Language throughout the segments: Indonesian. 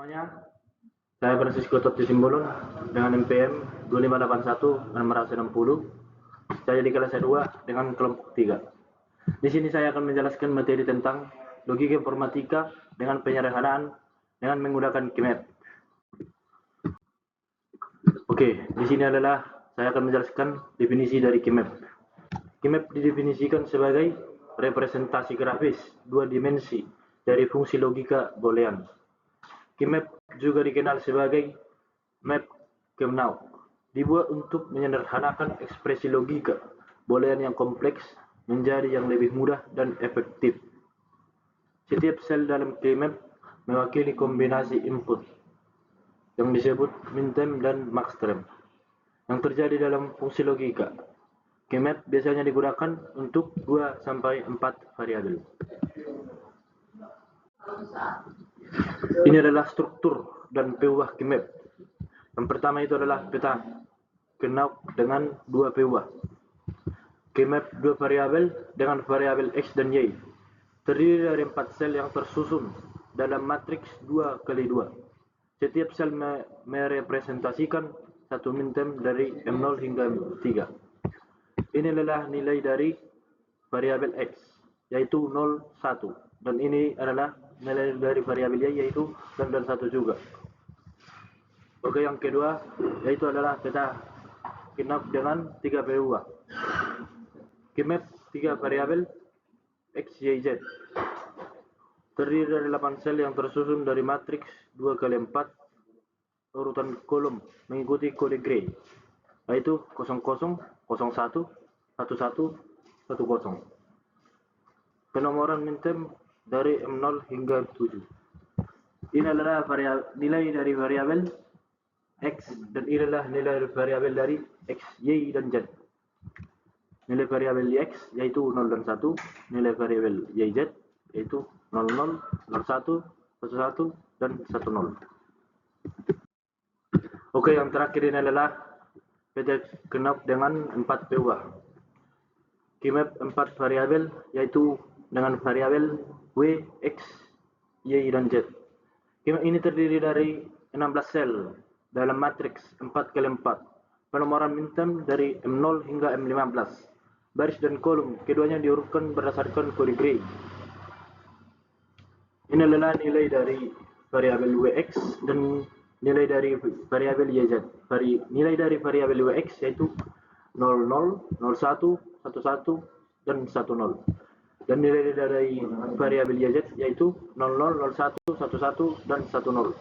Semuanya, saya Francisco Totti Simbolon dengan MPM 2581-660. Saya di kelas 2 dengan kelompok 3. Di sini saya akan menjelaskan materi tentang logika informatika dengan penyederhanaan dengan menggunakan KIMEP. Oke, di sini adalah saya akan menjelaskan definisi dari KIMEP. KIMEP didefinisikan sebagai representasi grafis dua dimensi dari fungsi logika boolean. KIMEP juga dikenal sebagai map Kernau, dibuat untuk menyederhanakan ekspresi logika boolean yang kompleks menjadi yang lebih mudah dan efektif. Setiap sel dalam KIMEP mewakili kombinasi input yang disebut minterm dan maxterm yang terjadi dalam fungsi logika. KIMEP biasanya digunakan untuk 2-4 variabel. Ini adalah struktur dan peubah KIMEP. Yang pertama itu adalah peta Kernau dengan dua peubah. KIMEP dua variabel dengan variabel X dan Y. Terdiri dari 4 sel yang tersusun dalam matriks 2x2. Setiap sel merepresentasikan satu minterm dari M0 hingga M3. Ini adalah nilai dari variabel X, yaitu 0, 1. Dan ini adalah nilai dari variabel Y, yaitu 0 dan 1 juga. Oke, yang kedua yaitu adalah peta KIMEP dengan 3 peubah. KIMEP 3 variabel X, Y, Z. Terdiri dari 8 sel yang tersusun dari matriks 2x4 urutan kolom mengikuti kode Gray, yaitu 00, 01, 11, 10. Penomoran minterm dari M0 hingga M7. Ini adalah nilai dari variabel X dan ini adalah nilai variabel dari X, Y, dan Z. Nilai variabel X yaitu 0 dan 1, nilai variabel YZ yaitu 00, 01, 11, dan 10. Oke, yang terakhir ini adalah peta KIMEP dengan 4 peubah. KIMEP 4 variabel yaitu dengan variabel W, X, Y, dan Z. KIMEP ini terdiri dari 16 sel dalam matriks 4x4. Penomoran minterm dari M0 hingga M15. Baris dan kolom keduanya diurutkan berdasarkan kode Gray. Ini adalah nilai dari variabel Wx dan nilai dari variabel Yz. Nilai dari variabel Wx yaitu 00, 01, 11, dan 10. Dan nilai dari variabel Yz yaitu 00, 01, 11, dan 10.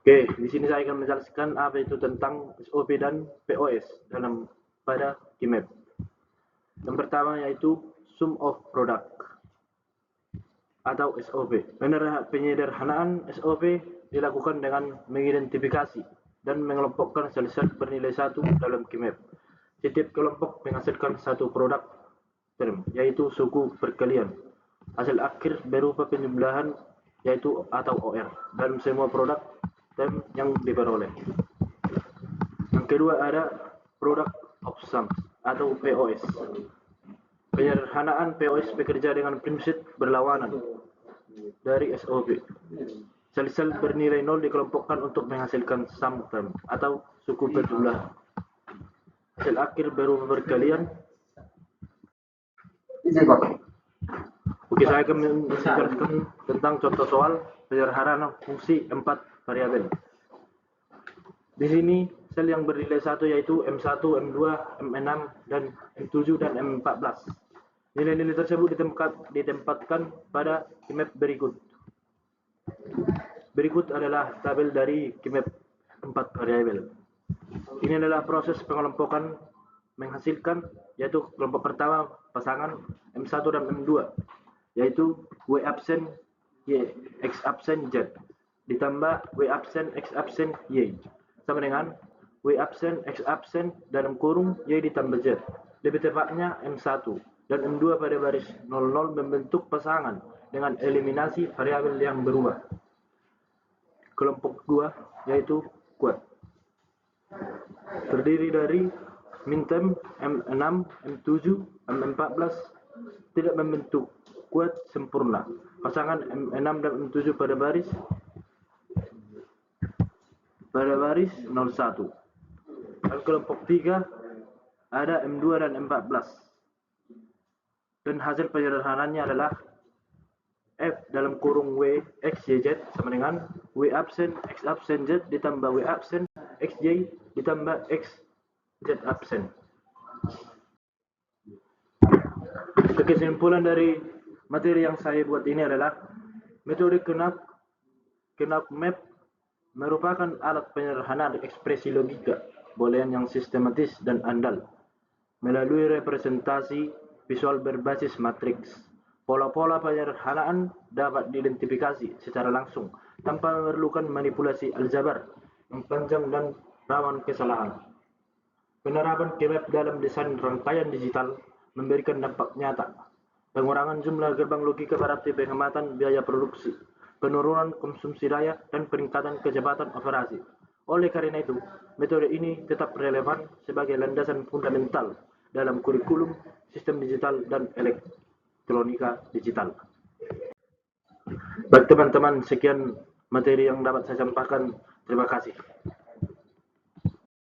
Oke, di sini saya akan menjelaskan apa itu tentang SOP dan POS pada KIMEP. Yang pertama yaitu sum of product atau SOP. Penyederhanaan SOP dilakukan dengan mengidentifikasi dan mengelompokkan sel-sel bernilai 1 dalam KIMEP. Setiap kelompok menghasilkan satu produk term, yaitu suku perkalian. Hasil akhir berupa penjumlahan yaitu atau OR dalam semua produk term yang diperoleh. Yang kedua ada product of sums atau POS. Penyederhanaan POS bekerja dengan prinsip berlawanan dari SOP. Sel-sel bernilai 0 dikelompokkan untuk menghasilkan sum term atau suku perjumlahan. Hasil akhir berupa perkalian. Oke, saya akan menjelaskan tentang contoh soal penyederhanaan fungsi 4 variabel. Di sini sel yang bernilai 1 yaitu M1, M2, M6, dan M7 dan M14. Nilai-nilai tersebut ditempatkan pada KIMEP berikut. Berikut adalah tabel dari KIMEP 4 variabel. Ini adalah proses pengelompokan menghasilkan yaitu kelompok pertama pasangan M1 dan M2 yaitu W absen Y, X absen Z ditambah W absen X absen Y sama dengan W absen X absen dalam kurung Y ditambah Z. Lebih tepatnya M1 dan M2 pada baris 00 membentuk pasangan dengan eliminasi variabel yang berubah. Kelompok 2 yaitu kuat. Terdiri dari minterm M6, M7, M14 tidak membentuk kuat sempurna pasangan M6 dan M7 pada baris 01. Dan kelompok 3 ada M2 dan M14. Dan hasil penyederhanaannya adalah F dalam kurung W X Y Z sama dengan W absen X absen Z ditambah W absen X Y ditambah X Z absen. Kesimpulan dari materi yang saya buat ini adalah metode Knauf Map merupakan alat penyederhanaan ekspresi logika boolean yang sistematis dan andal melalui representasi visual berbasis matriks. Pola-pola penyederhanaan dapat diidentifikasi secara langsung tanpa memerlukan manipulasi aljabar yang panjang dan rawan kesalahan. Penerapan Kmap dalam desain rangkaian digital memberikan dampak nyata, pengurangan jumlah gerbang logika berarti penghematan biaya produksi, penurunan konsumsi daya, dan peningkatan kecepatan operasi. Oleh karena itu, metode ini tetap relevan sebagai landasan fundamental dalam kurikulum sistem digital dan elektronika digital. Baik teman-teman, sekian materi yang dapat saya sampaikan. Terima kasih.